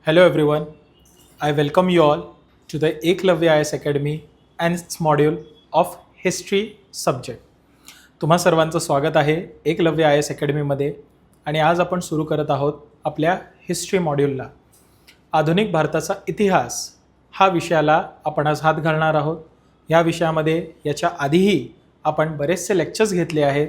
Hello everyone, I welcome you all to the Eklavya IS Academy and its module of History subject. तुम्हा सर्वांचं स्वागत आहे Eklavya I S अकॅडमीमध्ये आणि आज आपण सुरू करत आहोत आपल्या हिस्ट्री मॉड्यूलला. आधुनिक भारताचा इतिहास हा विषयाला आपण आज हात घालणार आहोत. या विषयामध्ये याच्या आधीही आपण बरेचसे लेक्चर्स घेतले आहेत,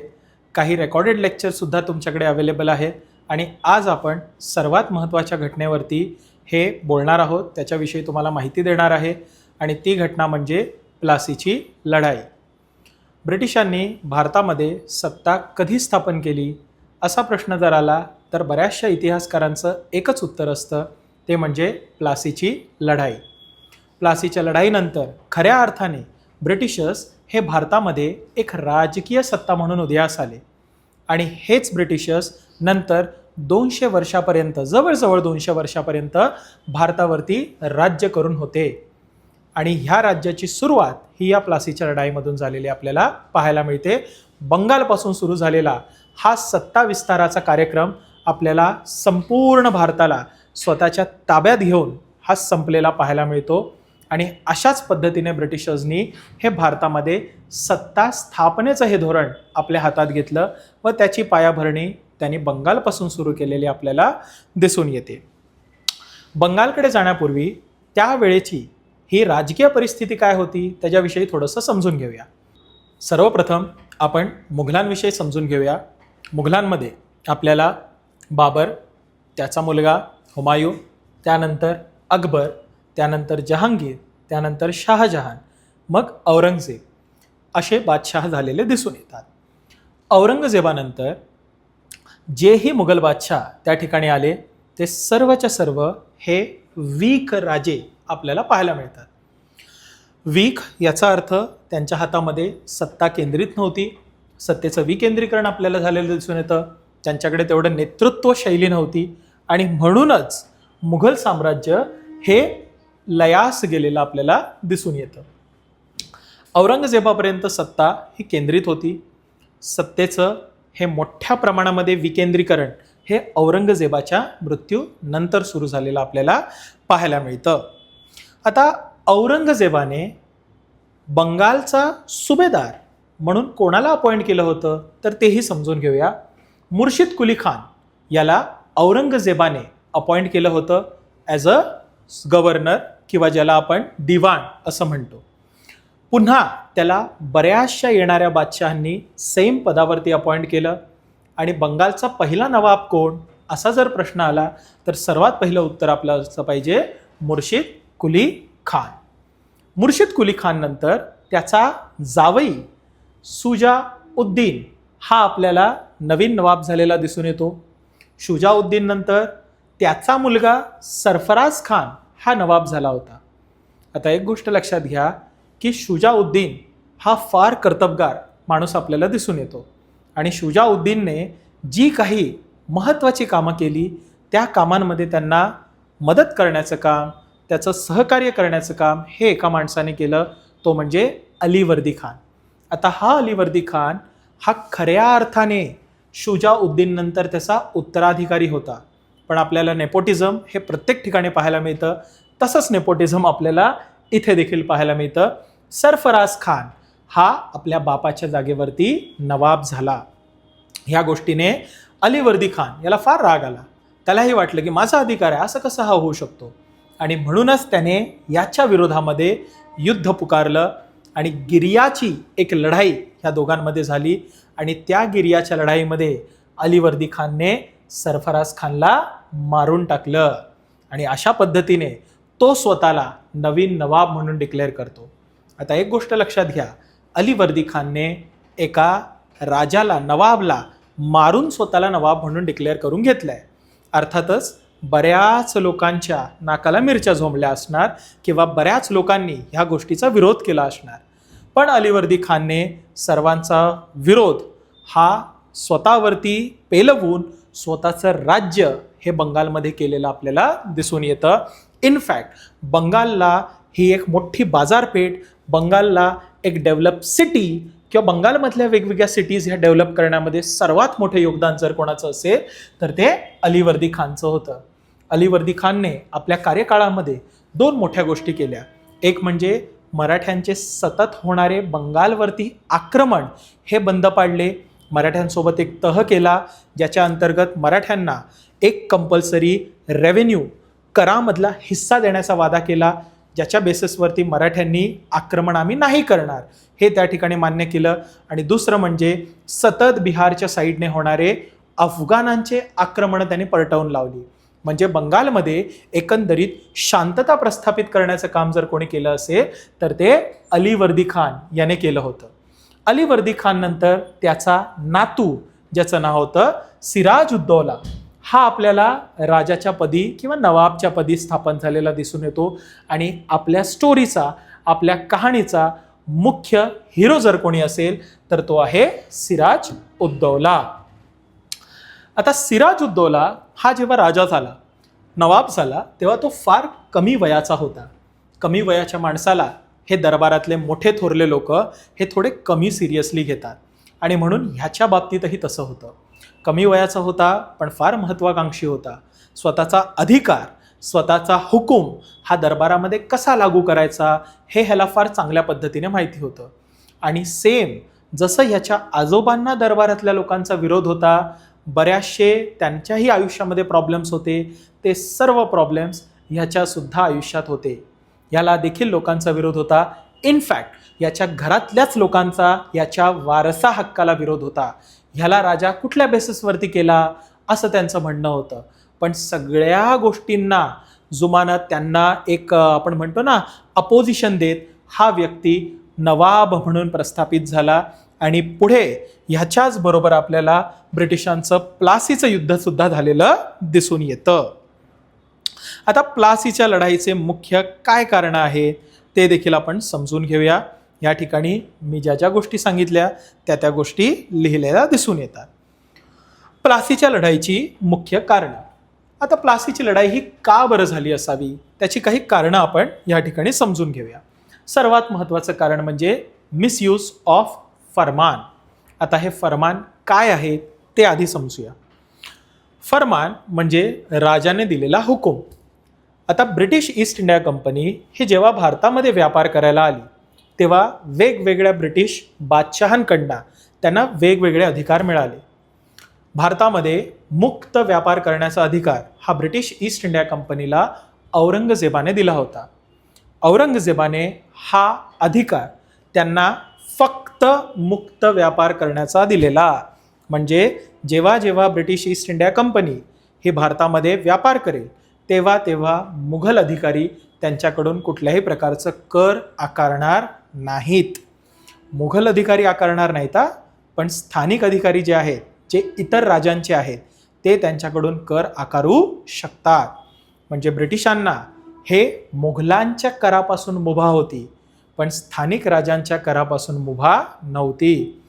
काही रेकॉर्डेड लेक्चरसुद्धा तुमच्याकडे अवेलेबल आहेत आणि आज आपण सर्वात महत्त्वाच्या घटनेवरती हे बोलणार आहोत, त्याच्याविषयी तुम्हाला माहिती देणार आहे आणि ती घटना म्हणजे प्लासीची लढाई. ब्रिटिशांनी भारतामध्ये सत्ता कधी स्थापन केली असा प्रश्न जर आला तर बऱ्याचशा इतिहासकारांचं एकच उत्तर असतं, ते म्हणजे प्लासीची लढाई. प्लासीच्या लढाईनंतर खऱ्या अर्थाने ब्रिटिशर्स हे भारतामध्ये एक राजकीय सत्ता म्हणून उदयास आले आणि हेच ब्रिटिशर्स नंतर 200 वर्षापर्यंत जवळजवळ 200 वर्षापर्यंत भारतावरती राज्य करून होते आणि ह्या राज्याची सुरुवात ही या प्लासीच्या लढाईमधून झालेली आपल्याला पाहायला मिळते. बंगालपासून सुरू झालेला हा सत्ता विस्ताराचा कार्यक्रम आपल्याला संपूर्ण भारताला स्वतःच्या ताब्यात घेऊन हा संपलेला पाहायला मिळतो आणि अशाच पद्धतीने ब्रिटिशर्सनी हे भारतामध्ये सत्ता स्थापनेचं हे धोरण आपल्या हातात घेतलं व त्याची पायाभरणी त्यांनी बंगालपासून सुरू केलेली आपल्याला दिसून येते. बंगालकडे जाण्यापूर्वी त्यावेळेची ही राजकीय परिस्थिती काय होती त्याच्याविषयी थोडंसं समजून घेऊया. सर्वप्रथम आपण मुघलांविषयी समजून घेऊया. मुघलांमध्ये आपल्याला बाबर, त्याचा मुलगा हुमायूं, त्यानंतर अकबर, त्यानंतर जहांगीर, त्यानंतर शाहजहान, मग औरंगजेब असे बादशाह झालेले दिसून येतात. औरंगजेबानंतर जेही मुघल बादशाह त्या ठिकाणी आले ते सर्वच्या सर्व हे वीक राजे आपल्याला पाहायला मिळतात. वीक याचा अर्थ त्यांच्या हातामध्ये सत्ता केंद्रित नव्हती, सत्तेचं विकेंद्रीकरण आपल्याला झालेलं दिसून येतं. त्यांच्याकडे तेवढं नेतृत्व शैली नव्हती आणि म्हणूनच मुघल साम्राज्य हे लयास गेलेलं आपल्याला दिसून येतं. औरंगजेबापर्यंत सत्ता ही केंद्रित होती. सत्तेचं हे मोठ्या प्रमाणामध्ये विकेंद्रीकरण हे औरंगजेबाच्या मृत्यूनंतर सुरू झालेलं आपल्याला पाहायला मिळतं. आता औरंगजेबाने बंगालचा सुभेदार म्हणून कोणाला अपॉइंट केलं होतं तर तेही समजून घेऊया. मुर्शिद कुली खान याला औरंगजेबाने अपॉइंट केलं होतं ॲज अ गव्हर्नर किंवा ज्याला आपण दिवाण असं म्हणतो. पुन्हा त्याला बऱ्याचशा येणाऱ्या बादशहांनी सेम पदावरती अपॉइंट केलं आणि बंगालचा पहिला नवाब कोण असा जर प्रश्न आला तर सर्वात पहिलं उत्तर आपलं असं पाहिजे मुर्शिद कुली खान. मुर्शिद कुली खान नंतर त्याचा जावई शुजाउद्दीन हा आपल्याला नवीन नवाब झालेला दिसून येतो. शुजाउद्दीन नंतर त्याचा मुलगा सरफराज खान हा नवाब झाला होता. आता एक गोष्ट लक्षात घ्या की शुजाउद्दीन हा फार कर्तबगार माणूस आपल्याला दिसून येतो आणि शुजाउद्दीनने जी काही महत्त्वाची कामं केली त्या कामांमध्ये त्यांना मदत करण्याचं काम, त्याचं सहकार्य करण्याचं काम हे एका माणसाने केलं, तो म्हणजे अलीवर्दी खान. आता हा अलीवर्दी खान हा खऱ्या अर्थाने शुजाउद्दीन नंतर त्याचा उत्तराधिकारी होता, पण आपल्याला नेपोटिझम हे प्रत्येक ठिकाणी पाहायला मिळतं. तसंच नेपोटिझम आपल्याला इथे देखील पाहायला मिळतं. सरफराज खान हा आपल्या बापाच्या जागेवरती नवाब झाला. ह्या गोष्टीने अलीवर्दी खान याला फार राग आला. त्यालाही वाटलं की माझा अधिकार आहे, असं कसं हा होऊ शकतो, आणि म्हणूनच त्याने याच्या विरोधामध्ये युद्ध पुकारलं आणि गिरियाची एक लढाई ह्या दोघांमध्ये झाली आणि त्या गिरियाच्या लढाईमध्ये अलीवर्दी खानने सरफराज खानला मारून टाकलं आणि अशा पद्धतीने तो स्वतःला नवीन नवाब म्हणून डिक्लेअर करतो. आता एक गोष्ट लक्षात घ्या, अलीवर्दी खानने एका राजाला, नवाबला मारून स्वतःला नवाब म्हणून डिक्लेअर करून घेतलंय. अर्थातच बऱ्याच लोकांच्या नाकाला मिरच्या झोंबल्या असणार किंवा बऱ्याच लोकांनी ह्या गोष्टीचा विरोध केला असणार, पण अलीवर्दी खानने सर्वांचा विरोध हा स्वतःवरती पेलवून स्वतःचं राज्य हे बंगालमध्ये केलेलं आपल्याला दिसून येतं. इनफॅक्ट बंगालला ही एक मोठी बाजारपेठ, बंगालला एक डेव्हलप सिटी किंवा बंगालमधल्या वेगवेगळ्या सिटीज ह्या डेव्हलप करण्यामध्ये सर्वात मोठं योगदान जर कोणाचं असेल तर ते अलीवर्दी खानचं होतं. अलीवर्दी खानने आपल्या कार्यकाळामध्ये 2 मोठ्या गोष्टी केल्या. एक म्हणजे मराठ्यांचे सतत होणारे बंगालवरती आक्रमण हे बंद पाडले. मराठ्यांसोबत एक तह केला ज्याच्या अंतर्गत मराठ्यांना एक कंपल्सरी रेव्हेन्यू करामधला हिस्सा देण्याचा वादा केला, ज्याच्या बेसिसवरती मराठ्यांनी आक्रमण आम्ही नाही करणार हे त्या ठिकाणी मान्य केलं. आणि दुसरं म्हणजे सतत बिहारच्या साईडने होणारे अफगाणांचे आक्रमण त्यांनी परटवून लावली. म्हणजे बंगालमध्ये एकंदरीत शांतता प्रस्थापित करण्याचं काम जर कोणी केलं असेल तर ते अलीवर्दी खान याने केलं होतं. अलीवर्दी खान नंतर त्याचा नातू ज्याचं नाव होतं सिराज उद्दौला हा आपल्याला राजाच्या पदी किंवा नवाबच्या पदी स्थापन झालेला दिसून येतो. आणि आपल्या स्टोरीचा, आपल्या कहाणीचा मुख्य हिरो जर कोणी असेल तर तो आहे सिराज उद्दौला. आता सिराज उद्दौला हा जेव्हा राजा झाला, नवाब झाला, तेव्हा तो फार कमी वयाचा होता. कमी वयाच्या माणसाला हे दरबारातले मोठे थोरले लोक हे थोडे कमी सिरियसली घेतात आणि म्हणून ह्याच्या बाबतीतही तसं होतं. कमी वयाचा होता पण फार महत्त्वाकांक्षी होता. स्वतःचा अधिकार, स्वतःचा हुकूम हा दरबारामध्ये कसा लागू करायचा हे ह्याला फार चांगल्या पद्धतीने माहिती होतं. आणि सेम जसं ह्याच्या आजोबांना दरबारातल्या लोकांचा विरोध होता, बऱ्याचशे त्यांच्याही आयुष्यामध्ये प्रॉब्लेम्स होते, ते सर्व प्रॉब्लेम्स ह्याच्यासुद्धा आयुष्यात होते. याला देखील लोकांचा विरोध होता. इनफॅक्ट याच्या घरातल्याच लोकांचा याच्या वारसा हक्काला विरोध होता. ह्याला राजा कुठल्या बेसिसवरती केला असं त्यांचं म्हणणं होतं. पण सगळ्या गोष्टींना जुमानत त्यांना एक आपण म्हणतो ना अपोजिशन देत हा व्यक्ती नवाब म्हणून प्रस्थापित झाला. आणि पुढे ह्याच्याच बरोबर आपल्याला ब्रिटिशांचं प्लासीचं युद्धसुद्धा झालेलं दिसून येतं. आता प्लासीच्या लढाईचे मुख्य काय कारण आहे ते देखील आपण समजून घेऊया. या ठिकाणी मी ज्या ज्या गोष्टी सांगितल्या त्या गोष्टी लिहिलेल्या दिसून येतात. प्लासीच्या लढाईची मुख्य कारणं. आता प्लासीची लढाई ही का बरं झाली असावी त्याची काही कारणं आपण या ठिकाणी समजून घेऊया. सर्वात महत्त्वाचं कारण म्हणजे मिसयूज ऑफ फरमान. आता हे फरमान काय आहे ते आधी समजूया. फरमान म्हणजे राजाने दिलेला हुकूम. आता ब्रिटिश ईस्ट इंडिया कंपनी ही जेव्हा भारतामध्ये व्यापार करायला आली तेव्हा वेगवेगळ्या ब्रिटिश बादशहांकडनं त्यांना वेगवेगळे अधिकार मिळाले. भारतामध्ये मुक्त व्यापार करण्याचा अधिकार हा ब्रिटिश ईस्ट इंडिया कंपनीला औरंगजेबाने दिला होता. औरंगजेबाने हा अधिकार त्यांना फक्त मुक्त व्यापार करण्याचा दिलेला. म्हणजे जेव्हा जेव्हा ब्रिटिश ईस्ट इंडिया कंपनी ही भारतामध्ये व्यापार करेल तेव्हा तेव्हा मुघल अधिकारी त्यांच्याकडून कुठल्याही प्रकारचं कर आकारणार नाहीत. मुघल अधिकारी आकारणार नाहीत, पण स्थानिक अधिकारी जे आहेत, जे इतर राजांचे आहेत, ते त्यांच्याकडून कर आकारू शकतात. म्हणजे ब्रिटिशांना हे मुघलांच्या करापासून मुभा होती, पण स्थानिक राजांच्या करापासून मुभा नव्हती.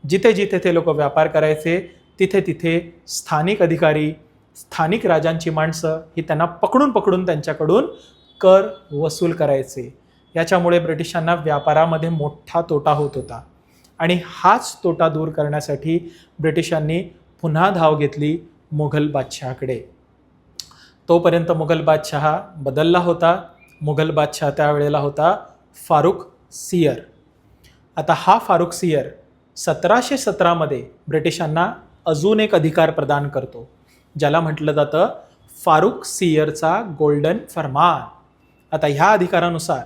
जिथे जिथे ते लोक व्यापार करायचे तिथे तिथे स्थानिक अधिकारी, स्थानिक राजांची माणसं ही त्यांना पकडून पकडून त्यांच्याकडून कर वसूल करायचे. याच्यामुळे ब्रिटिशांना व्यापारामध्ये मोठा तोटा होत होता. आणि हाच तोटा दूर करण्यासाठी ब्रिटिशांनी पुन्हा धाव घेतली मुघल बादशहाकडे. तोपर्यंत मुघल बादशहा बदलला होता. मुघल बादशहा त्यावेळेला होता फारुख सियर. आता हा फारुख सियर 1717 ब्रिटिशांना अजून एक अधिकार प्रदान करतो ज्याला म्हटलं जातं फारुख सियरचा गोल्डन फरमान. आता ह्या अधिकारानुसार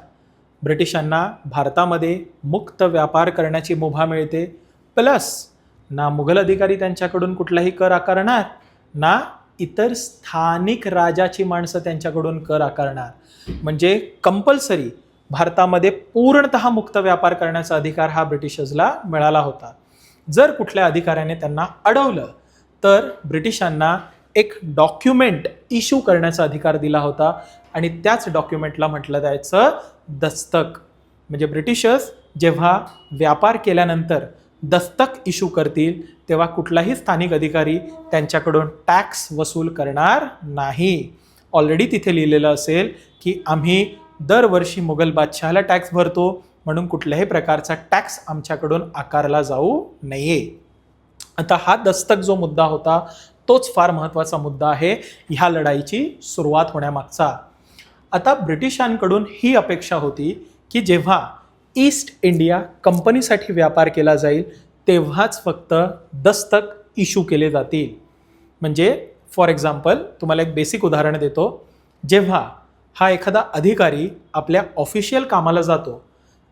ब्रिटिशांना भारतामध्ये मुक्त व्यापार करण्याची मुभा मिळते. प्लस ना मुघल अधिकारी त्यांच्याकडून कुठलाही कर आकारणार, ना इतर स्थानिक राजाची माणसं त्यांच्याकडून कर आकारणार. म्हणजे कंपल्सरी भारतामध्ये पूर्णतः मुक्त व्यापार करण्याचा अधिकार हा ब्रिटिशर्सला मिळाला होता. जर कुठल्या अधिकाऱ्याने त्यांना अडवलं तर ब्रिटिशांना एक डॉक्युमेंट इश्यू करण्याचा अधिकार दिला होता आणि त्याच डॉक्युमेंटला म्हटलं जायचं दस्तक. म्हणजे ब्रिटिशर्स जेव्हा व्यापार केल्यानंतर दस्तक इश्यू करतील तेव्हा कुठलाही स्थानिक अधिकारी त्यांच्याकडून टॅक्स वसूल करणार नाही. ऑलरेडी तिथे लिहिलेलं असेल की आम्ही दरवर्षी मुघल बादशहाला टॅक्स भरतो, म्हणून कुठल्याही प्रकारचा टॅक्स आमच्याकडून आकारला जाऊ नये. आता हा दस्तक जो मुद्दा होता तोच फार महत्त्वाचा मुद्दा आहे ह्या लढाईची सुरुवात होण्यामागचा. आता ब्रिटिशांकडून ही अपेक्षा होती की जेव्हा ईस्ट इंडिया कंपनीसाठी व्यापार केला जाईल तेव्हाच फक्त दस्तक इश्यू केले जातील. म्हणजे फॉर एक्झाम्पल तुम्हाला एक बेसिक उदाहरण देतो. जेव्हा हा एखादा अधिकारी आपल्या ऑफिशियल कामाला जातो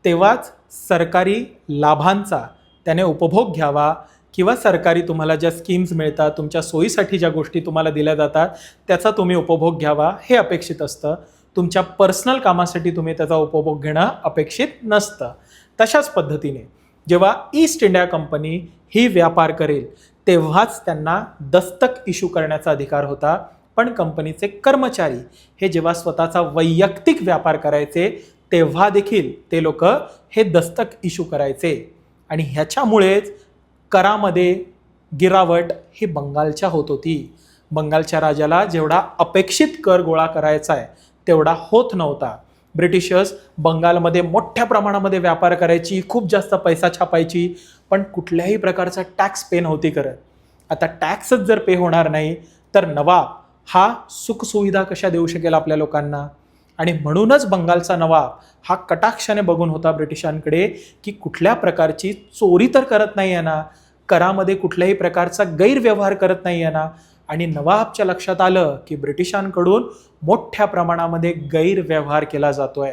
तेव्हाच सरकारी लाभांचा त्याने उपभोग घ्यावा किंवा सरकारी तुम्हाला ज्या स्कीम्स मिळतात, तुमच्या सोयीसाठी ज्या गोष्टी तुम्हाला दिल्या जातात त्याचा तुम्ही उपभोग घ्यावा हे अपेक्षित असतं. तुमच्या पर्सनल कामासाठी तुम्ही त्याचा उपभोग घेणं अपेक्षित नसतं. तशाच पद्धतीने जेव्हा ईस्ट इंडिया कंपनी ही व्यापार करेल तेव्हाच त्यांना दस्तक इश्यू करण्याचा अधिकार होता. पण कंपनीचे कर्मचारी हे जेव्हा स्वतःचा वैयक्तिक व्यापार करायचे तेव्हा देखील ते लोक हे दस्तक इश्यू करायचे. आणि ह्याच्यामुळेच करामध्ये गिरावट ही बंगालच्या होत होती. बंगालच्या राजाला जेवढा अपेक्षित कर गोळा करायचा आहे तेवढा होत नव्हता. ब्रिटिशर्स बंगालमध्ये मोठ्या प्रमाणामध्ये व्यापार करायची, खूप जास्त पैसा छापायची, पण कुठल्याही प्रकारचा टॅक्स पे नव्हती करत. आता टॅक्सच जर पे होणार नाही तर नवाब हा सुखसुविधा कशा देऊ शकेल आपल्या लोकांना. आणि म्हणूनच बंगालचा नवाब हा कटाक्षाने बघून होता ब्रिटिशांकडे की कुठल्या प्रकारची चोरी तर करत नाही आहे ना, करामध्ये कुठल्याही प्रकारचा गैरव्यवहार करत नाही आहे ना. आणि नवाबच्या लक्षात आलं की ब्रिटिशांकडून मोठ्या प्रमाणामध्ये गैरव्यवहार केला जातोय.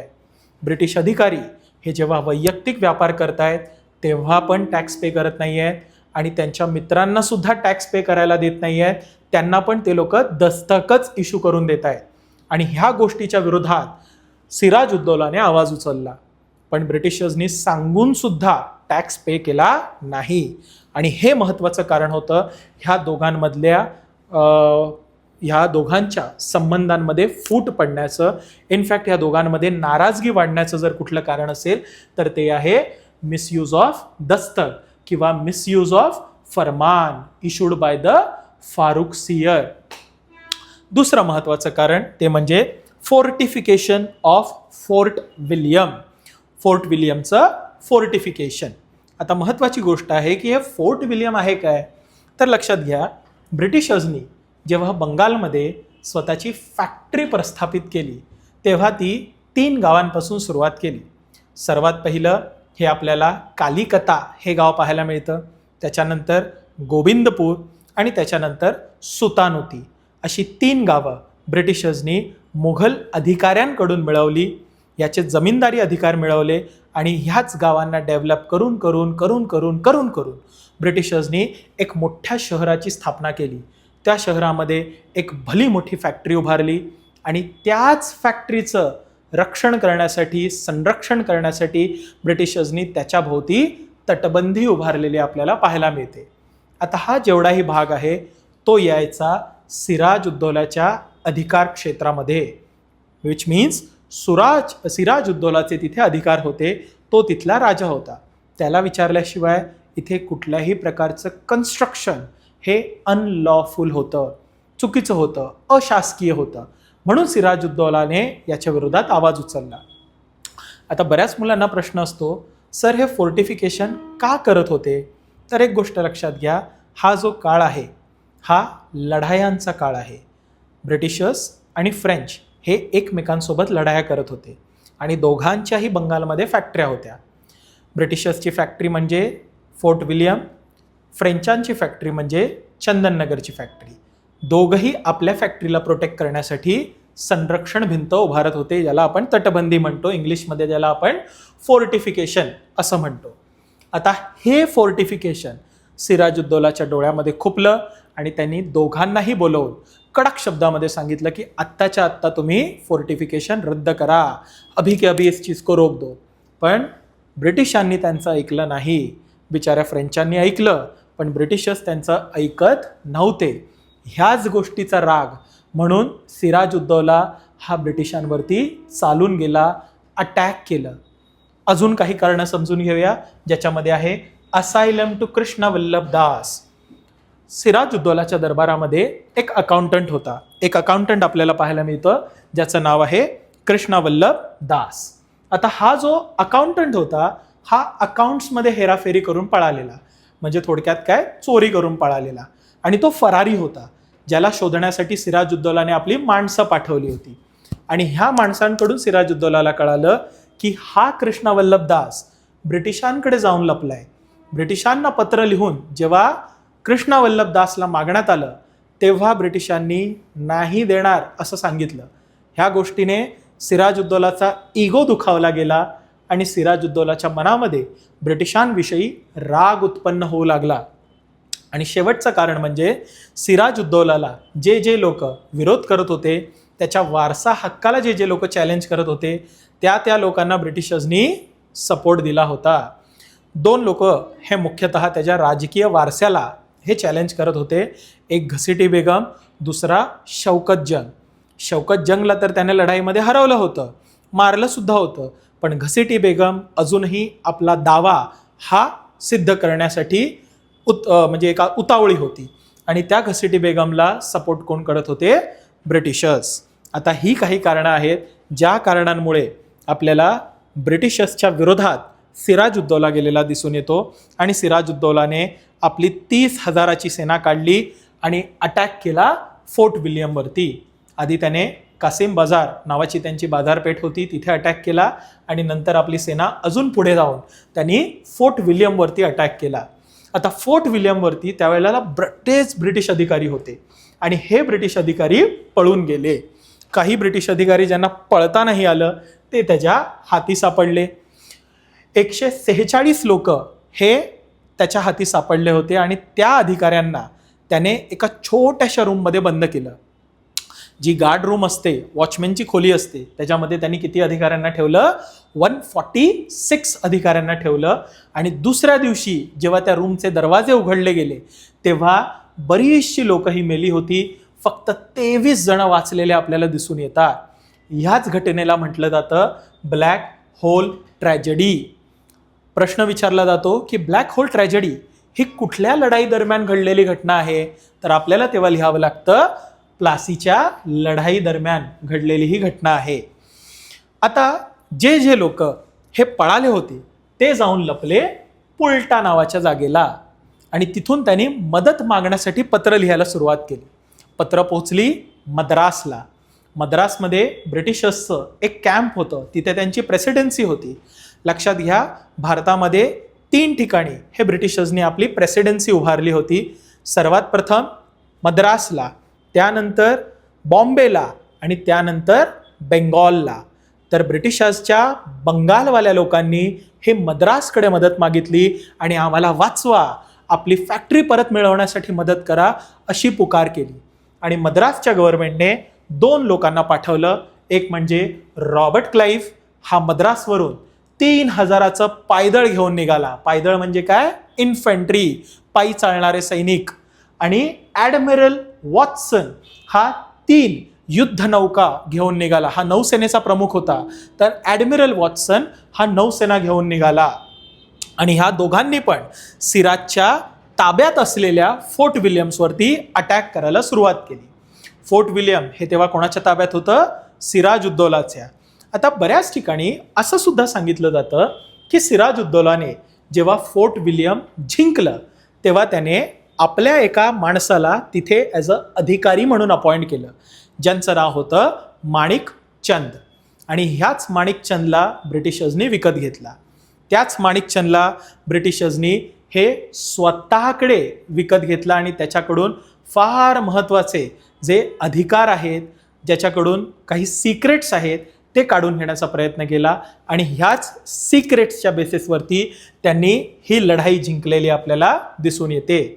ब्रिटिश अधिकारी हे जेव्हा वैयक्तिक व्यापार करतायत तेव्हा पण टॅक्स पे करत नाही आहेत आणि त्यांच्या मित्रांना सुद्धा टॅक्स पे करायला देत नाही आहेत. त्यांना पण ते लोक दस्तकच इश्यू करून देत आहेत. आणि ह्या गोष्टीच्या विरोधात सिराज उद्दौलाने आवाज उचलला, पण ब्रिटिशर्सनी सांगून सुद्धा टॅक्स पे केला नाही. आणि हे महत्त्वाचं कारण होतं ह्या दोघांच्या संबंधांमध्ये फूट पडण्याचं. इनफॅक्ट ह्या दोघांमध्ये नाराजगी वाढण्याचं जर कुठलं कारण असेल तर ते आहे मिसयूज ऑफ दस्तक किंवा मिसयूज ऑफ फरमान इशूड बाय द फारुखसियर. दुसरं महत्त्वाचं कारण ते म्हणजे fortification of Fort William. Fort विल्यमचं फोर्टिफिकेशन. आता महत्त्वाची गोष्ट आहे की हे फोर्ट विल्यम आहे काय, तर लक्षात घ्या ब्रिटिशर्सनी जेव्हा बंगालमध्ये स्वतःची फॅक्टरी प्रस्थापित केली तेव्हा ती 3 गावांपासून सुरुवात केली. सर्वात पहिलं हे आपल्याला कालिकता हे गाव पाहायला मिळतं, त्याच्यानंतर गोविंदपूर आणि त्याच्यानंतर सुतानुती अशी 3 गावं ब्रिटिशर्सनी मुघल अधिकाऱ्यांकडून मिळवली. याचे जमीनदारी अधिकार मिळवले आणि ह्याच गावांना डेव्हलप करून करून करून करून करून करून ब्रिटिशर्सनी एक मोठ्या शहराची स्थापना केली. त्या शहरामध्ये एक भली मोठी फॅक्टरी उभारली आणि त्याच फॅक्टरीचं रक्षण करण्यासाठी संरक्षण करण्यासाठी ब्रिटिशर्सनी त्याच्या भोवती तटबंदी उभारलेली आपल्याला पाहायला मिळते. आता हा जेवढाही भाग आहे तो यायचा सिराज उद्दौलाच्या अधिकार क्षेत्रामध्ये, विच मीन्स सिराज उद्दौलाचे तिथे अधिकार होते. तो तिथला राजा होता. त्याला विचारल्याशिवाय इथे कुठल्याही प्रकारचं कन्स्ट्रक्शन हे अनलॉफुल होतं, चुकीचं होतं, अशासकीय होतं. म्हणून सिराज उद्दौलाने याच्या विरोधात आवाज उचलला. आता बऱ्याच मुलांना प्रश्न असतो, सर हे फोर्टिफिकेशन का करत होते? तर एक गोष्ट लक्षात घ्या, हा जो काळ आहे हा लढायांचा काळ आहे. ब्रिटिशर्स आणि फ्रेंच हे एकमेकांसोबत लढाया करत होते आणि दोघांच्याही बंगालमध्ये फॅक्टऱ्या होत्या. ब्रिटिशर्सची फॅक्टरी म्हणजे फोर्ट विल्यम, फ्रेंचांची फॅक्टरी म्हणजे चंदननगरची फॅक्टरी. दोघंही आपल्या फॅक्टरीला प्रोटेक्ट करण्यासाठी संरक्षण भिंत उभारत होते, ज्याला आपण तटबंदी म्हणतो, इंग्लिशमध्ये ज्याला आपण फोर्टिफिकेशन असं म्हणतो. आता हे फोर्टिफिकेशन सिराज उद्दौलाच्या डोळ्यामध्ये खुपलं आणि त्यांनी दोघांनाही बोलवून कडक शब्दामध्ये सांगितलं की आत्ताच्या आत्ता तुम्ही फोर्टिफिकेशन रद्द करा, अभी के अभी इस चीज को रोक दो. पण ब्रिटिशांनी त्यांचं ऐकलं नाही. बिचाऱ्या फ्रेंचांनी ऐकलं पण ब्रिटिशर्स त्यांचं ऐकत नव्हते. ह्याच गोष्टीचा राग म्हणून सिराज उद्दौला हा ब्रिटिशांवरती चालून गेला, अटॅक केलं. अजून काही कारणं समजून घेऊया, ज्याच्यामध्ये आहे असायलम टू कृष्ण वल्लभ दास. सिराज उद्दौलाच्या दरबारामध्ये एक अकाउंटंट होता. एक अकाउंटंट आपल्याला पाहायला मिळतं ज्याचं नाव आहे कृष्ण वल्लभ दास. आता हा जो अकाउंटंट होता हा अकाउंट्समध्ये हेराफेरी करून पळालेला, म्हणजे थोडक्यात काय, चोरी करून पळालेला. आणि तो फरारी होता, ज्याला शोधण्यासाठी सिराजुद्दौलाने आपली माणसं पाठवली होती. आणि ह्या माणसांकडून सिराजुद्दौलाला कळालं की हा कृष्णा वल्लभ दास ब्रिटिशांकडे जाऊन लपलाय. ब्रिटिशांना पत्र लिहून जेव्हा कृष्णा वल्लभ दासला मागण्यात आलं तेव्हा ब्रिटिशांनी नाही देणार असं सांगितलं. ह्या गोष्टीने सिराजुद्दौलाचा इगो दुखावला गेला आणि सिराजुद्दौलाच्या मनामध्ये ब्रिटिशांविषयी राग उत्पन्न होऊ लागला. आणि शेवटचं कारण म्हणजे सिराजुद्दौलाला जे जे लोक विरोध करत होते, त्याच्या वारसा हक्काला जे जे लोक चॅलेंज करत होते, त्या लोकांना ब्रिटिशर्सनी सपोर्ट दिला होता. 2 लोक हे मुख्यतः त्याच्या राजकीय वारशाला हे चॅलेंज करत होते. एक घसीटी बेगम, दुसरा शौकत जंग. शौकत जंगला तर त्याने लढाईमध्ये हरवलं होतं, मारलं सुद्धा होतं, पण घसीटी बेगम अजूनही आपला दावा हा सिद्ध करण्यासाठी म्हणजे एका उतावळी होती. आणि त्या घसीटी बेगमला सपोर्ट कोण करत होते? ब्रिटिशर्स. आता ही काही कारणं आहेत ज्या कारणांमुळे आपल्याला ब्रिटिशर्सच्या विरोधात सिराजुद्दौला गेलेला दिसून येतो. आणि सिराजुद्दौलाने आपली 30,000ची सेना काढली आणि अटॅक केला फोर्ट विल्यमवरती. आधी त्याने कासिम बाजार नावाची त्यांची बाजारपेठ होती, तिथे अटॅक केला आणि नंतर आपली सेना अजून पुढे जाऊन त्यांनी फोर्ट विल्यमवरती अटॅक केला. आता फोर्ट विल्यमवरती त्यावेळेला ब्रिटिश अधिकारी होते आणि हे ब्रिटिश अधिकारी पळून गेले. काही ब्रिटिश अधिकारी ज्यांना पळता नाही आलं ते त्याच्या हाती सापडले. 146 लोक हे त्याच्या हाती सापडले होते आणि त्या अधिकाऱ्यांना त्याने एका छोट्याशा रूममध्ये बंद केलं. जी गार्ड रूम असते, वॉचमॅनची खोली असते, त्याच्यामध्ये त्यांनी किती अधिकाऱ्यांना ठेवलं? 146 अधिकाऱ्यांना ठेवलं. आणि दुसऱ्या दिवशी जेव्हा त्या रूमचे दरवाजे उघडले गेले तेव्हा बरीचशी लोक ही मेली होती. फक्त 23 जण वाचलेले आपल्याला दिसून येतात. ह्याच घटनेला म्हटलं जातं ब्लॅक होल ट्रॅजेडी. प्रश्न विचारला जातो की ब्लॅक होल ट्रॅजेडी ही कुठल्या लढाई दरम्यान घडलेली घटना आहे? तर आपल्याला तेव्हा लिहावं लागतं प्लासीच्या लढाई दरम्यान घडलेली ही घटना आहे. आता जे जे लोक हे पळाले होते ते जाऊन लपले पुलटा नावाच्या जागेला आणि तिथून त्यांनी मदत मागण्यासाठी पत्र लिहायला सुरुवात केली. पत्र पोहोचली मद्रासला. मद्रासमध्ये ब्रिटिशर्सचं एक कॅम्प होतं, तिथे त्यांची प्रेसिडेन्सी होती. लक्षात घ्या, भारतामध्ये 3 ठिकाणी हे ब्रिटिशर्सनी आपली प्रेसिडेन्सी उभारली होती. सर्वात प्रथम मद्रासला, त्यानंतर बॉम्बेला आणि त्यानंतर बेंगॉलला. तर ब्रिटिशर्सच्या बंगालवाल्या लोकांनी हे मद्रासकडे मदत मागितली आणि आम्हाला वाचवा, आपली फॅक्टरी परत मिळवण्यासाठी मदत करा अशी पुकार केली. आणि मद्रासच्या गव्हर्नमेंटने 2 लोकांना पाठवलं. एक म्हणजे रॉबर्ट क्लाइव्ह, हा मद्रासवरून 3,000चं पायदळ घेऊन निघाला. पायदळ म्हणजे काय? इन्फंट्री, पायी चालणारे सैनिक. आणि ॲडमिरल वॉटसन हा 3 युद्धनौका घेऊन निघाला. हा नौसेनेचा प्रमुख होता. तर ॲडमिरल वॉटसन हा नौसेना घेऊन निघाला. आणि ह्या दोघांनी पण सिराजच्या ताब्यात असलेल्या फोर्ट विल्यम्सवरती अटॅक करायला सुरुवात केली. फोर्ट विल्यम हे तेव्हा कोणाच्या ताब्यात होतं? सिराजुद्दौलाच्या. आता बऱ्याच ठिकाणी असं सुद्धा सांगितलं जातं की सिराजुद्दौलाने जेव्हा फोर्ट विल्यम जिंकलं तेव्हा त्याने आपल्या एका माणसाला तिथे ॲज अ अधिकारी म्हणून अपॉइंट केलं, ज्यांचं नाव होतं माणिक चंद. आणि ह्याच माणिक चंदला ब्रिटिशर्सनी विकत घेतला. त्याच माणिक चंदला ब्रिटिशर्सनी हे स्वतःकडे विकत घेतला आणि त्याच्याकडून फार महत्त्वाचे जे अधिकार आहेत, ज्याच्याकडून काही सिक्रेट्स आहेत ते काढून घेण्याचा प्रयत्न केला. आणि ह्याच सिक्रेट्सच्या बेसिसवरती त्यांनी ही लढाई जिंकलेली आपल्याला दिसून येते.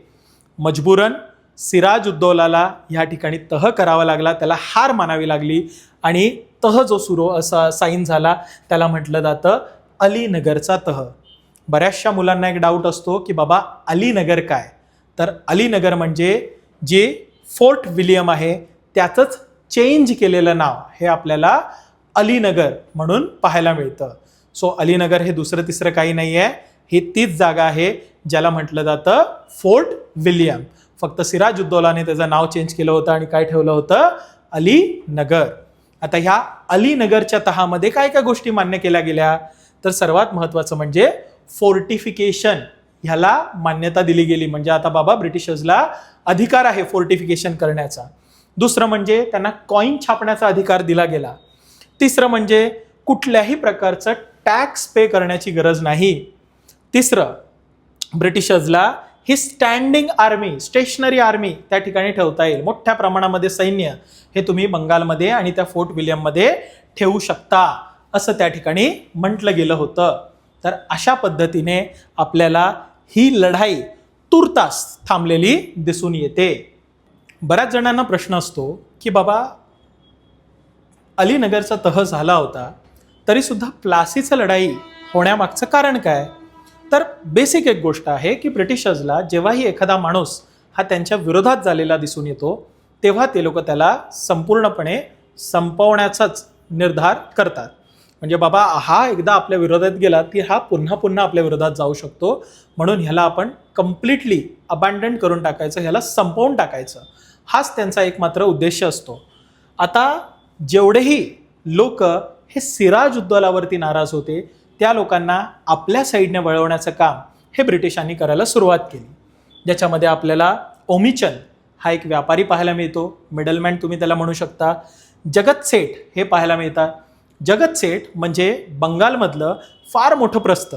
मजबूरन सिराजुद्दौलाला ह्या ठिकाणी तह करावा लागला, त्याला हार मानावी लागली. आणि तह जो साईन झाला त्याला म्हटलं जातं अलीनगरचा तह. बऱ्याचशा मुलांना एक डाऊट असतो की बाबा अलीनगर काय? तर अलीनगर म्हणजे जे फोर्ट विल्यम आहे त्याचंच चेंज केलेलं नाव हे आपल्याला अलीनगर म्हणून पाहायला मिळतं. सो अलीनगर हे दुसरं तिसरं काही नाही आहे, ही तीच जागा आहे ज्याला म्हटलं जातं फोर्ट विल्यम. फक्त सिराजुद्दौलाने त्याचं नाव चेंज केलं होतं आणि काय ठेवलं होतं? अलीनगर. आता ह्या अलीनगरच्या तहामध्ये काय काय गोष्टी मान्य केल्या गेल्या? तर सर्वात महत्त्वाचं म्हणजे फोर्टिफिकेशन. ह्याला मान्यता दिली गेली. म्हणजे आता बाबा ब्रिटिशर्सला अधिकार आहे फोर्टिफिकेशन करण्याचा. दुसरं म्हणजे त्यांना कॉईन छापण्याचा अधिकार दिला गेला. तिसरं म्हणजे कुठल्याही प्रकारचं टॅक्स पे करण्याची गरज नाही. तिसरं, ब्रिटिशर्सला ही स्टँडिंग आर्मी, स्टेशनरी आर्मी त्या ठिकाणी ठेवता येईल. मोठ्या प्रमाणामध्ये सैन्य हे तुम्ही बंगालमध्ये आणि त्या फोर्ट विल्यममध्ये ठेवू शकता असं त्या ठिकाणी म्हटलं गेलं होतं. तर अशा पद्धतीने आपल्याला ही लढाई तुर्तास थांबलेली दिसून येते. बऱ्याच जणांना प्रश्न असतो की बाबा अलीनगरचा तह झाला होता तरी सुद्धा प्लासीचं लढाई होण्यामागचं कारण काय? तर बेसिक एक गोष्ट आहे की ब्रिटिशर्सला जेव्हाही एखादा माणूस हा त्यांच्या विरोधात झालेला दिसून येतो तेव्हा ते लोक त्याला संपूर्णपणे संपवण्याचाच निर्धार करतात. म्हणजे बाबा हा एकदा आपल्या विरोधात गेला की हा पुन्हा पुन्हा आपल्या विरोधात जाऊ शकतो, म्हणून ह्याला आपण कम्प्लिटली अबॅन्डन करून टाकायचं, ह्याला संपवून टाकायचं, हाच त्यांचा एकमात्र उद्देश असतो. आता जेवढेही लोक हे सिराजुद्दौलावरती नाराज होते त्या लोकांना आपल्या साईडने वळवण्याचं काम हे ब्रिटिशांनी करायला सुरुवात केली. ज्याच्यामध्ये आपल्याला ओमिचंद हा एक व्यापारी पाहायला मिळतो, मिडलमॅन तुम्ही त्याला म्हणू शकता. जगत सेठ हे पाहायला मिळतात. जगत सेठ म्हणजे बंगालमधलं फार मोठं प्रस्थ.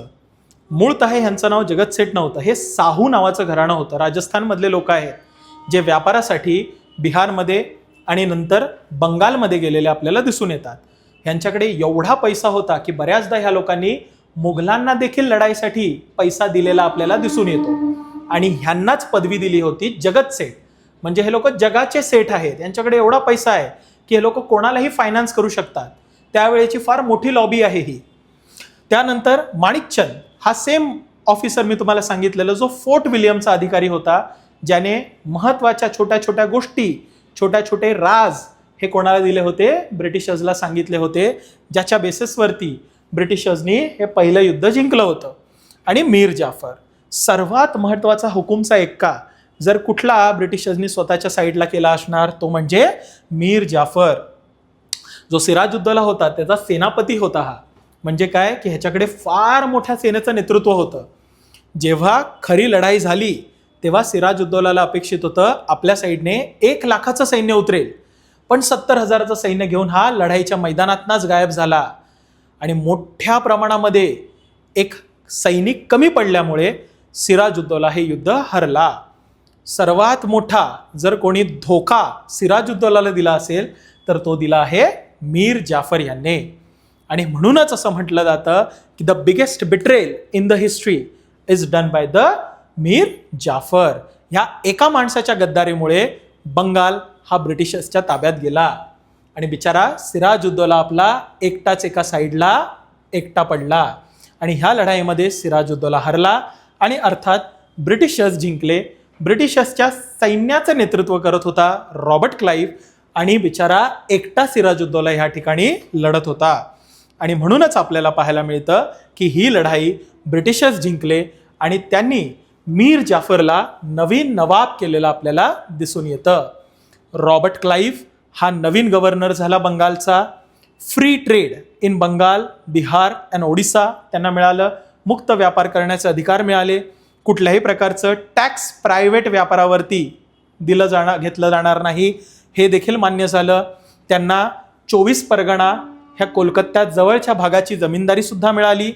मूळतः ह्यांचं नाव जगत सेठ नव्हतं, हे साहू नावाचं घराणं होतं. राजस्थानमधले लोक आहेत जे व्यापारासाठी बिहारमध्ये आणि नंतर बंगालमध्ये गेलेले आपल्याला दिसून येतात. यांच्याकडे एवढा पैसा होता की बऱ्याचदा ह्या लोकांनी मुघलांना देखील लढाईसाठी पैसा दिलेला आपल्याला दिसून येतो. आणि ह्यांनाच पदवी दिली होती जगत सेठ. म्हणजे हे लोक जगाचे सेठ आहेत, यांच्याकडे एवढा पैसा आहे की हे लोक कोणालाही फायनान्स करू शकतात. त्यावेळेची फार मोठी लॉबी आहे ही. त्यानंतर माणिकचंद हा सेम ऑफिसर मी तुम्हाला सांगितलेलं जो फोर्ट विल्यमचा अधिकारी होता, ज्याने महत्त्वाच्या छोट्या छोट्या गोष्टी, छोट्या छोटे राज हे कोणाला दिले होते? ब्रिटिशर्सला सांगितले होते, ज्याच्या बेसिसवरती ब्रिटिशर्सनी हे पहिलं युद्ध जिंकलं होतं. आणि मीर जाफर सर्वात महत्त्वाचा हुकुमचा एक्का जर कुठला ब्रिटिशर्सनी स्वतःच्या साईडला केला असणार तो म्हणजे मीर जाफर. जो सिराजुद्दौला होता त्याचा सेनापती होता हा. म्हणजे काय की ह्याच्याकडे फार मोठ्या सेनेचं नेतृत्व होतं. जेव्हा खरी लढाई झाली तेव्हा सिराजुद्दौलाला अपेक्षित होतं आपल्या साईडने 1,00,000चं सैन्य उतरेल, पण 70,000चं सैन्य घेऊन हा लढाईच्या मैदानातनाच गायब झाला. आणि मोठ्या प्रमाणामध्ये एक सैनिक कमी पडल्यामुळे सिराजुद्दौला हे युद्ध हरला. सर्वात मोठा जर कोणी धोका सिराजुद्दौलाला दिला असेल तर तो दिला आहे मीर जाफर यांनी. आणि म्हणूनच असं म्हटलं जातं की the biggest betrayal in the history is done by the Mir Jafar. ह्या एका माणसाच्या गद्दारीमुळे बंगाल हा ब्रिटिशर्सच्या ताब्यात गेला आणि बिचारा सिराजुद्दौला आपला एकटाच एका साईडला एकटा पडला. आणि ह्या लढाईमध्ये सिराजुद्दौला हरला आणि अर्थात ब्रिटिशर्स जिंकले. ब्रिटिशर्सच्या सैन्याचं नेतृत्व करत होता रॉबर्ट क्लाइव्ह आणि बिचारा एकटा सिराजुद्दौला ह्या ठिकाणी लढत होता. आणि म्हणूनच आपल्याला पाहायला मिळतं की ही लढाई ब्रिटिशर्स जिंकले आणि त्यांनी मीर जाफरला नवीन नवाब केलेला आपल्याला दिसून येतं. रॉबर्ट क्लाइव्ह हा नवीन गव्हर्नर झाला बंगालचा. Free trade in Bengal, Bihar and Odisha त्यांना मिळालं. मुक्त व्यापार करण्याचे अधिकार मिळाले. कुठल्याही प्रकारचं टॅक्स प्रायव्हेट व्यापारावरती घेतलं जाणार नाही हे देखील मान्य झालं. त्यांना 24 परगणा ह्या कोलकात्यात जवळच्या भागाची जमीनदारी सुद्धा मिळाली.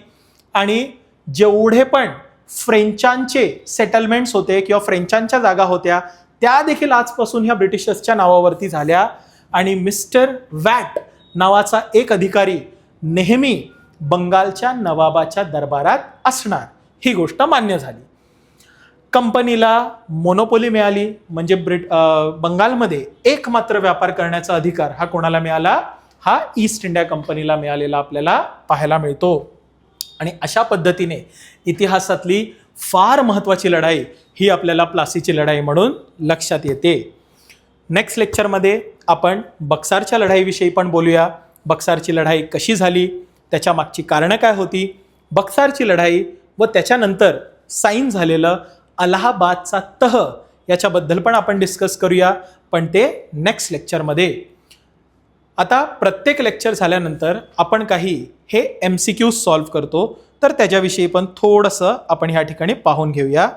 आणि जेवढे पण फ्रेंचांचे सेटलमेंट्स होते किंवा फ्रेंचांच्या जागा होत्या त्या देखील आजपासून ह्या ब्रिटिशर्सच्या नावावरती झाल्या. आणि मिस्टर वॅट नावाचा एक अधिकारी नेहमी बंगालच्या नवाबाच्या दरबारात असणार ही गोष्ट मान्य झाली. कंपनीला मोनोपोली मिळाली. म्हणजे बंगालमध्ये एकमात्र व्यापार करण्याचा अधिकार हा कोणाला मिळाला? हा ईस्ट इंडिया कंपनीला मिळालेला आपल्याला पाहायला मिळतो. आणि अशा पद्धतीने इतिहासातली फार महत्त्वाची लढाई ही आपल्याला प्लासीची लढाई म्हणून लक्षात येते. नेक्स्ट लेक्चरमध्ये आपण बक्सारच्या लढाईविषयी पण बोलूया. बक्सारची लढाई कशी झाली, त्याच्या मागची कारणं काय होती, बक्सारची लढाई व त्याच्यानंतर साईन झालेलं अलाहाबादचा तह याच्याबद्दल पण आपण डिस्कस करूया, पण ते नेक्स्ट लेक्चरमध्ये. आता प्रत्येक लेक्चर झाल्यानंतर आपण काही हे MCQs सॉल्व्ह करतो. तर त्याच्याविषयी पण थोडंसं आपण ह्या ठिकाणी पाहून घेऊया.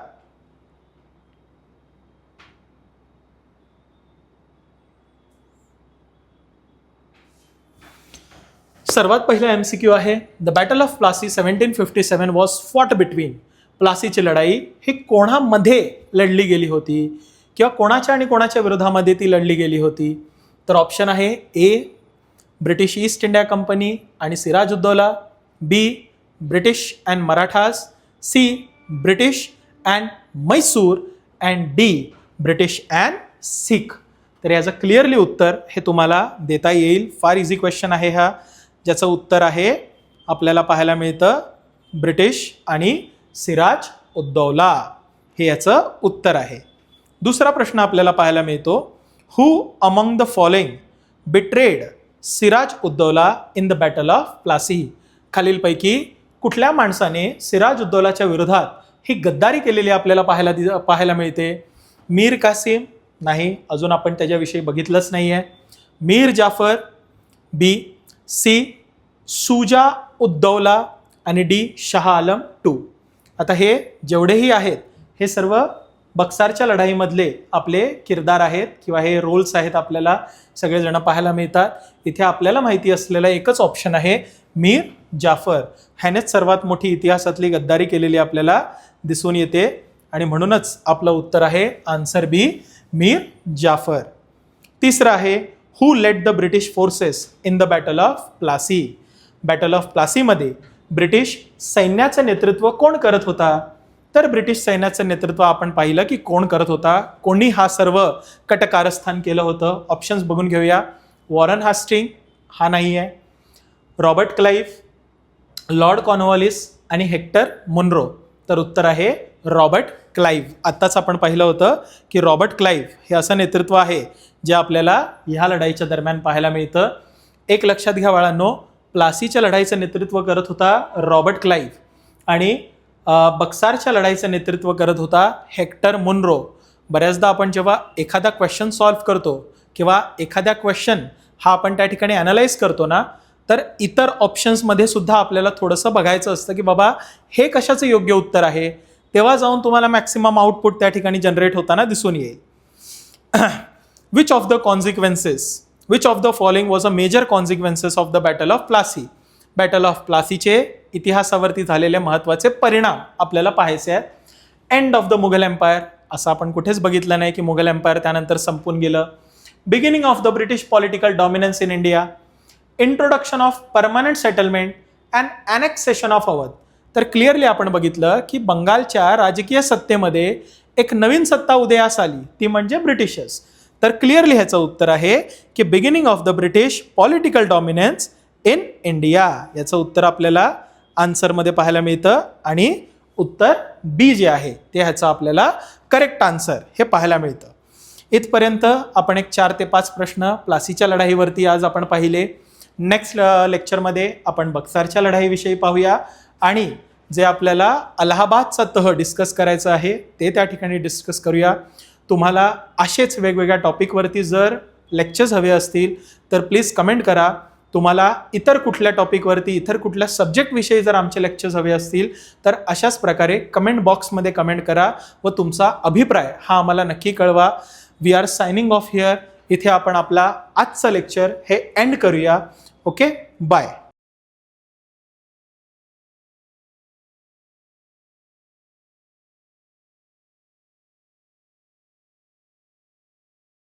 सर्वात पहिला MCQ आहे, the battle of Plassey 1757 was fought between. प्लासीची लढाई ही कोणामध्ये लढली गेली होती किंवा कोणाच्या आणि कोणाच्या विरोधामध्ये ती लढली गेली होती? तर ऑप्शन आहे A, British East India Company आणि Sirajuddaulah, B, British and Marathas, C, British and Mysore, and D, British and Sikh. तर याचं क्लिअरली उत्तर हे तुम्हाला देता येईल. फार इझी क्वेश्चन आहे हा, ज्याचं उत्तर आहे आपल्याला पाहायला मिळतं ब्रिटिश आणि सिराज उद्दौला, हे याचं उत्तर आहे. दुसरा प्रश्न आपल्याला पाहायला मिळतो, who among the following betrayed Siraj Uddaula in the battle of Plassey. खालीलपैकी कुठल्या माणसाने सिराज उद्दौलाच्या विरोधात ही गद्दारी केलेली आपल्याला पाहायला मिळते? मीर कासिम नाही, अजून आपण त्याच्याविषयी बघितलंच नाही आहे. मीर जाफर, बी, सी, सुजा उद्दौला, आणि डी, शाह आलम टू. आता हे जेवढेही आहेत हे सर्व बक्सारच्या लढाईमधले आपले किरदार आहेत किंवा हे रोल्स आहेत, आपल्याला सगळेजण पाहायला मिळतात. इथे आपल्याला माहिती असलेला एकच ऑप्शन आहे मीर जाफर. ह्यानेच सर्वात मोठी इतिहासातली गद्दारी केलेली आपल्याला दिसून येते आणि म्हणूनच आपलं उत्तर आहे आन्सर बी, मीर जाफर. तिसरं आहे, who led the British forces in the battle of Plassey. Battle of प्लासीमध्ये ब्रिटिश सैन्याचं नेतृत्व कोण करत होता? तर ब्रिटिश सैन्याचं नेतृत्व आपण पाहिलं की कोण करत होता, कोणी हा सर्व कटकारस्थान केलं होतं. ऑप्शन्स बघून घेऊया. वॉरन हास्टिंग हा नाही आहे, रॉबर्ट क्लाइव्ह, लॉर्ड कॉर्नवॉलिस आणि हेक्टर मुनरो. तर उत्तर आहे रॉबर्ट क्लाइव्ह. आत्ताच आपण पाहिलं होतं की रॉबर्ट क्लाइव्ह हे असं नेतृत्व आहे जे आपल्याला ह्या लढाईच्या दरम्यान पाहायला मिळतं. एक लक्षात घ्या बाळांनो, प्लासीच्या लढाईचं नेतृत्व करत होता रॉबर्ट क्लाइव्ह आणि बक्सारच्या लढाईचं नेतृत्व करत होता हेक्टर मुनरो. बऱ्याचदा आपण जेव्हा एखादा क्वेश्चन सॉल्व्ह करतो किंवा एखाद्या क्वेश्चन हा आपण त्या ठिकाणी ॲनालाइज करतो ना, तर इतर ऑप्शन्समध्ये सुद्धा आपल्याला थोडंसं बघायचं असतं की बाबा हे कशाचं योग्य उत्तर आहे, तेव्हा जाऊन तुम्हाला मॅक्सिमम आउटपुट त्या ठिकाणी जनरेट होताना दिसून येईल. Which of the following was a major consequences of the battle of Plassey. Battle of प्लासीचे इतिहासावरती झालेले महत्त्वाचे परिणाम आपल्याला पाहायचे आहेत. End of the Mughal empire, असं आपण कुठेच बघितलं नाही की मुघल एम्पायर त्यानंतर संपून गेलं. Beginning of the British political dominance in India, introduction of permanent settlement and annexation of Awadh. तर क्लिअरली आपण बघितलं की बंगालच्या राजकीय सत्तेमध्ये एक नवीन सत्ता उदयास आली, ती म्हणजे ब्रिटिशर्स. तर क्लिअरली ह्याचं उत्तर आहे की beginning of the British political dominance in India. याचं उत्तर आपल्याला आन्सरमध्ये पाहायला मिळतं आणि उत्तर बी जे आहे ते ह्याचं आपल्याला करेक्ट आन्सर हे पाहायला मिळतं. इथपर्यंत आपण एक 4 ते 5 प्रश्न प्लासीच्या लढाईवरती आज आपण पाहिले. नेक्स्ट लेक्चरमध्ये आपण बक्सारच्या लढाईविषयी पाहूया आणि जे आपल्याला अलाहाबादचा तह डिस्कस करायचं आहे ते त्या ठिकाणी डिस्कस करूया. तुम्हाला असेच वेगवेगळ्या टॉपिकवरती जर लेक्चर्स हवे असतील तर प्लीज कमेंट करा. तुम्हाला इतर कुठल्या टॉपिकवरती, इतर कुठल्या सब्जेक्टविषयी जर आमचे लेक्चर्स हवे असतील तर अशाच प्रकारे कमेंट बॉक्समध्ये कमेंट करा व तुमचा अभिप्राय हा आम्हाला नक्की कळवा. We are signing off here. इथे आपण आपला आजचं लेक्चर हे एंड करूया. Okay, bye.